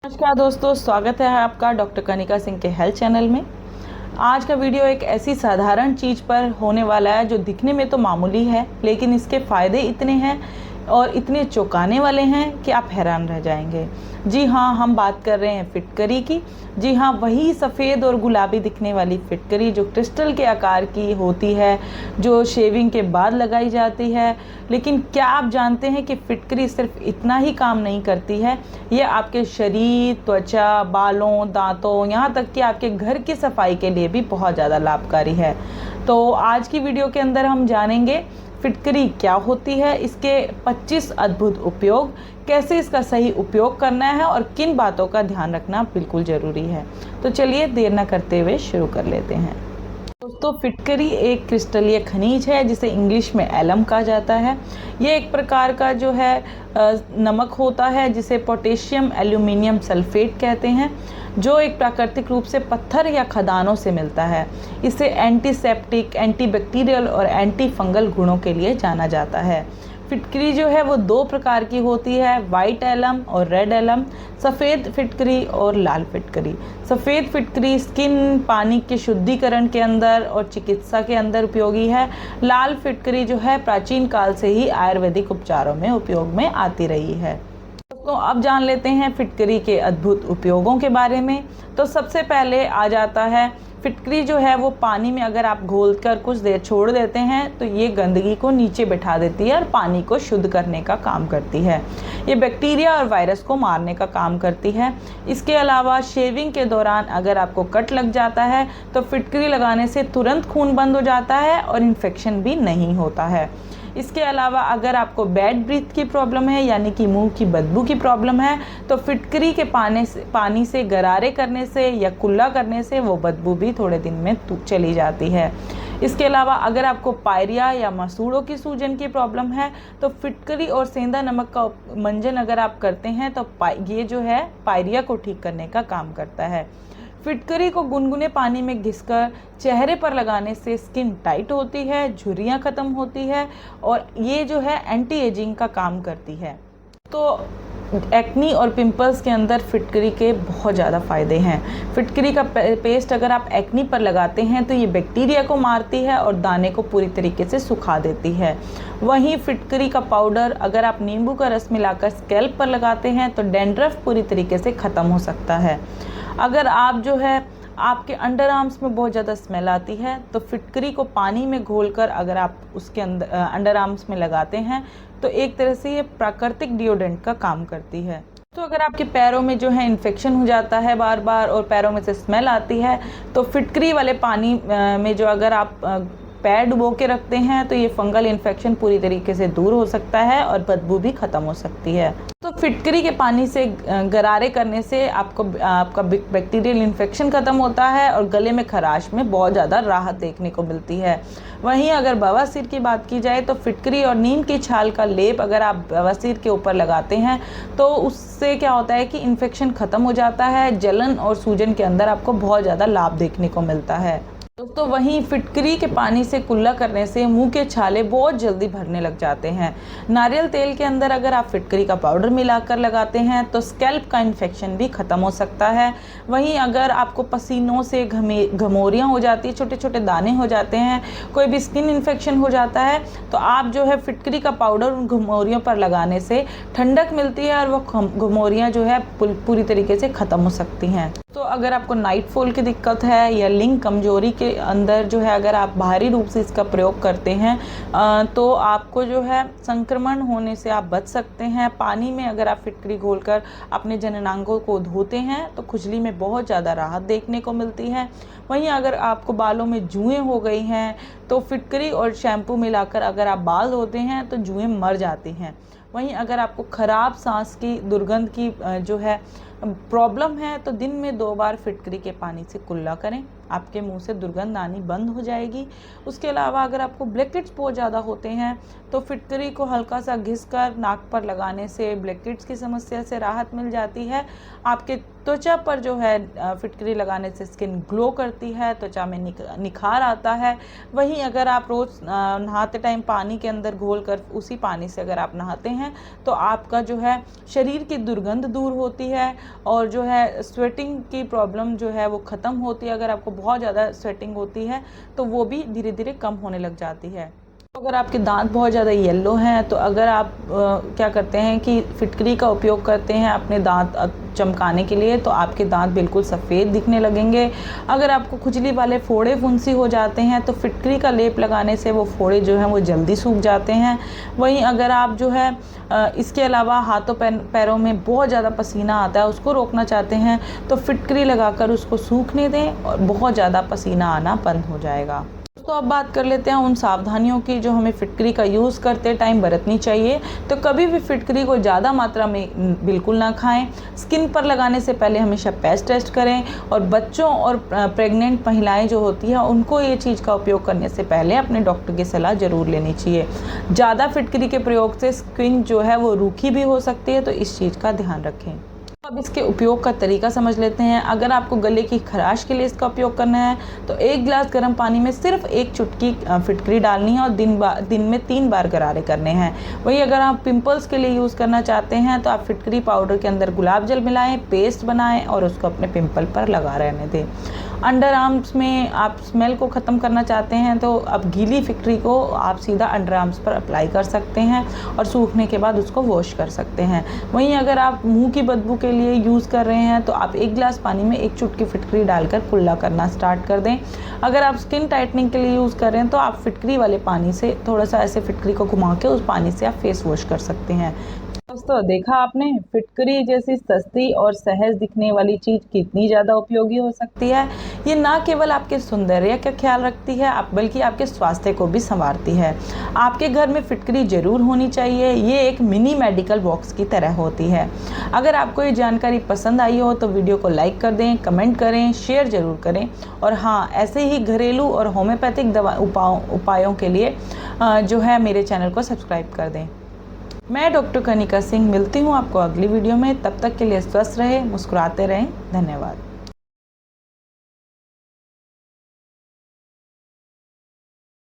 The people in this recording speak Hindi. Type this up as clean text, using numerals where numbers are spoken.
नमस्कार दोस्तों, स्वागत है आपका डॉक्टर कनिका सिंह के हेल्थ चैनल में। आज का वीडियो एक ऐसी साधारण चीज़ पर होने वाला है जो दिखने में तो मामूली है, लेकिन इसके फ़ायदे इतने हैं और इतने चौंकाने वाले हैं कि आप हैरान रह जाएंगे। जी हाँ, हम बात कर रहे हैं फिटकरी की। जी हाँ, वही सफ़ेद और गुलाबी दिखने वाली फिटकरी जो क्रिस्टल के आकार की होती है, जो शेविंग के बाद लगाई जाती है। लेकिन क्या आप जानते हैं कि फिटकरी सिर्फ इतना ही काम नहीं करती है, ये आपके शरीर, त्वचा, बालों, दांतों, यहाँ तक कि आपके घर की सफाई के लिए भी बहुत ज़्यादा लाभकारी है। तो आज की वीडियो के अंदर हम जानेंगे फिटकरी क्या होती है, इसके 25 अद्भुत उपयोग, कैसे इसका सही उपयोग करना है और किन बातों का ध्यान रखना बिल्कुल ज़रूरी है। तो चलिए देर न करते हुए शुरू कर लेते हैं। दोस्तों, फिटकरी एक क्रिस्टलीय खनिज है जिसे इंग्लिश में एलम कहा जाता है। ये एक प्रकार का जो है नमक होता है जिसे पोटेशियम एल्यूमिनियम सल्फेट कहते हैं, जो एक प्राकृतिक रूप से पत्थर या खदानों से मिलता है। इसे एंटीसेप्टिक, एंटीबैक्टीरियल और एंटी फंगल गुणों के लिए जाना जाता है। फिटकरी जो है वो दो प्रकार की होती है, वाइट एलम और रेड एलम, सफ़ेद फिटकरी और लाल फिटकरी। सफ़ेद फिटकरी स्किन, पानी के शुद्धिकरण के अंदर और चिकित्सा के अंदर उपयोगी है। लाल फिटकरी जो है प्राचीन काल से ही आयुर्वेदिक उपचारों में उपयोग में आती रही है। तो अब जान लेते हैं फिटकरी के अद्भुत उपयोगों के बारे में। तो सबसे पहले आ जाता है, फिटकरी जो है वो पानी में अगर आप घोलकर कुछ देर छोड़ देते हैं तो ये गंदगी को नीचे बिठा देती है और पानी को शुद्ध करने का काम करती है। ये बैक्टीरिया और वायरस को मारने का काम करती है। इसके अलावा शेविंग के दौरान अगर आपको कट लग जाता है तो फिटकरी लगाने से तुरंत खून बंद हो जाता है और इन्फेक्शन भी नहीं होता है। इसके अलावा अगर आपको बैड ब्रीथ की प्रॉब्लम है, यानी कि मुंह की बदबू की प्रॉब्लम है, तो फिटकरी के पानी से गरारे करने से या कुल्ला करने से वो बदबू भी थोड़े दिन में चली जाती है। इसके अलावा अगर आपको पायरिया या मसूड़ों की सूजन की प्रॉब्लम है तो फिटकरी और सेंधा नमक का मंजन अगर आप करते हैं तो ये जो है पायरिया को ठीक करने का काम करता है। फिटकरी को गुनगुने पानी में घिसकर चेहरे पर लगाने से स्किन टाइट होती है, झुर्रियाँ ख़त्म होती है और ये जो है एंटी एजिंग का काम करती है। तो एक्नी और पिंपल्स के अंदर फिटकरी के बहुत ज़्यादा फ़ायदे हैं। फिटकरी का पेस्ट अगर आप एक्नी पर लगाते हैं तो ये बैक्टीरिया को मारती है और दाने को पूरी तरीके से सुखा देती है। वहीं फिटकरी का पाउडर अगर आप नींबू का रस मिलाकर स्कैल्प पर लगाते हैं तो डैंड्रफ पूरी तरीके से ख़त्म हो सकता है। अगर आप जो है आपके अंडर आर्म्स में बहुत ज़्यादा स्मेल आती है तो फिटकरी को पानी में घोलकर अगर आप उसके अंदर अंडर आर्म्स में लगाते हैं तो एक तरह से ये प्राकृतिक डिओड्रेंट का काम करती है। तो अगर आपके पैरों में जो है इन्फेक्शन हो जाता है बार बार और पैरों में से स्मेल आती है तो फिटकरी वाले पानी में जो अगर आप पैर डुबो के रखते हैं तो ये फंगल इन्फेक्शन पूरी तरीके से दूर हो सकता है और बदबू भी ख़त्म हो सकती है। तो फिटकरी के पानी से गरारे करने से आपका बैक्टीरियल इन्फेक्शन ख़त्म होता है और गले में खराश में बहुत ज़्यादा राहत देखने को मिलती है। वहीं अगर बवासीर की बात की जाए तो फिटकरी और नीम की छाल का लेप अगर आप बवासीर के ऊपर लगाते हैं तो उससे क्या होता है कि इन्फेक्शन ख़त्म हो जाता है, जलन और सूजन के अंदर आपको बहुत ज़्यादा लाभ देखने को मिलता है। दोस्तों, वहीं फिटकरी के पानी से कुल्ला करने से मुंह के छाले बहुत जल्दी भरने लग जाते हैं। नारियल तेल के अंदर अगर आप फिटकरी का पाउडर मिलाकर लगाते हैं तो स्कैल्प का इन्फेक्शन भी ख़त्म हो सकता है। वहीं अगर आपको पसीनों से घमौरियाँ हो जाती है, छोटे छोटे दाने हो जाते हैं, कोई भी स्किन इन्फेक्शन हो जाता है तो आप जो है फिटकरी का पाउडर उन घमौरियों पर लगाने से ठंडक मिलती है और वो घमौरियाँ जो है पूरी तरीके से ख़त्म हो सकती हैं। तो अगर आपको नाइट फॉल की दिक्कत है या लिंग कमजोरी के अंदर जो है अगर आप बाहरी रूप से इसका प्रयोग करते हैं तो आपको जो है संक्रमण होने से आप बच सकते हैं। पानी में अगर आप फिटकरी घोलकर अपने जननांगों को धोते हैं तो खुजली में बहुत ज़्यादा राहत देखने को मिलती है। वहीं अगर आपको बालों में जुएँ हो गई हैं तो फिटकरी और शैम्पू मिलाकर अगर आप बाल धोते हैं तो जुएँ मर जाती हैं। वहीं अगर आपको ख़राब सांस की दुर्गंध की जो है प्रॉब्लम है तो दिन में 2 बार फिटकरी के पानी से कुल्ला करें। आपके मुंह से दुर्गंध आनी बंद हो जाएगी। उसके अलावा अगर आपको ब्लैकेट्स बहुत ज़्यादा होते हैं तो फिटकरी को हल्का सा घिसकर नाक पर लगाने से ब्लैकेट्स की समस्या से राहत मिल जाती है। आपके त्वचा पर जो है फिटकरी लगाने से स्किन ग्लो करती है, त्वचा में निखार आता है। वहीं अगर आप रोज़ नहाते टाइम पानी के अंदर घोलकर उसी पानी से अगर आप नहाते हैं तो आपका जो है शरीर की दुर्गंध दूर होती है और जो है स्वेटिंग की प्रॉब्लम जो है वो ख़त्म होती है। अगर आपको बहुत ज़्यादा स्वेटिंग होती है तो वो भी धीरे धीरे कम होने लग जाती है। अगर आपके दांत बहुत ज़्यादा येलो हैं तो अगर आप क्या करते हैं कि फिटकरी का उपयोग करते हैं अपने दांत चमकाने के लिए तो आपके दांत बिल्कुल सफ़ेद दिखने लगेंगे। अगर आपको खुजली वाले फोड़े फुंसी हो जाते हैं तो फिटकरी का लेप लगाने से वो फोड़े जो हैं वो जल्दी सूख जाते हैं। वहीं अगर आप जो है इसके अलावा हाथों पैरों में बहुत ज़्यादा पसीना आता है उसको रोकना चाहते हैं तो फिटकरी लगाकर उसको सूखने दें और बहुत ज़्यादा पसीना आना बंद हो जाएगा। तो अब बात कर लेते हैं उन सावधानियों की जो हमें फिटकरी का यूज़ करते टाइम बरतनी चाहिए। तो कभी भी फिटकरी को ज़्यादा मात्रा में बिल्कुल ना खाएं। स्किन पर लगाने से पहले हमेशा पैच टेस्ट करें और बच्चों और प्रेग्नेंट महिलाएं जो होती हैं उनको ये चीज़ का उपयोग करने से पहले अपने डॉक्टर की सलाह ज़रूर लेनी चाहिए। ज़्यादा फिटकरी के प्रयोग से स्किन जो है वो रूखी भी हो सकती है, तो इस चीज़ का ध्यान रखें। अब इसके उपयोग का तरीका समझ लेते हैं। अगर आपको गले की खराश के लिए इसका उपयोग करना है तो 1 गिलास गर्म पानी में सिर्फ 1 चुटकी फिटकरी डालनी है और दिन में 3 बार गरारे करने हैं। वही अगर आप पिंपल्स के लिए यूज़ करना चाहते हैं तो आप फिटकरी पाउडर के अंदर गुलाब जल मिलाएं, पेस्ट बनाएं और उसको अपने पिंपल पर लगा रहने दें। अंडर आर्म्स में आप स्मेल को ख़त्म करना चाहते हैं तो अब गीली फिटकरी को आप सीधा अंडर आर्म्स पर अप्लाई कर सकते हैं और सूखने के बाद उसको वॉश कर सकते हैं। वहीं अगर आप मुंह की बदबू के लिए यूज़ कर रहे हैं तो आप 1 गिलास पानी में 1 चुटकी फिटकरी डालकर कुल्ला करना स्टार्ट कर दें। अगर आप स्किन टाइटनिंग के लिए यूज़ कर रहे हैं तो आप फिटकरी वाले पानी से थोड़ा सा ऐसे फिटकरी को घुमा के उस पानी से आप फेस वॉश कर सकते हैं। दोस्तों देखा आपने फिटकरी जैसी सस्ती और सहज दिखने वाली चीज़ कितनी ज़्यादा उपयोगी हो सकती है। ये ना केवल आपके सौंदर्य का ख्याल रखती है बल्कि आपके स्वास्थ्य को भी संवारती है। आपके घर में फिटकरी ज़रूर होनी चाहिए। ये एक मिनी मेडिकल बॉक्स की तरह होती है। अगर आपको ये जानकारी पसंद आई हो तो वीडियो को लाइक कर दें, कमेंट करें, शेयर ज़रूर करें और हाँ, ऐसे ही घरेलू और होम्योपैथिक उपायों के लिए जो है मेरे चैनल को सब्सक्राइब कर दें। मैं डॉक्टर कनिका सिंह मिलती हूँ आपको अगली वीडियो में। तब तक के लिए स्वस्थ रहें, मुस्कुराते रहें। धन्यवाद।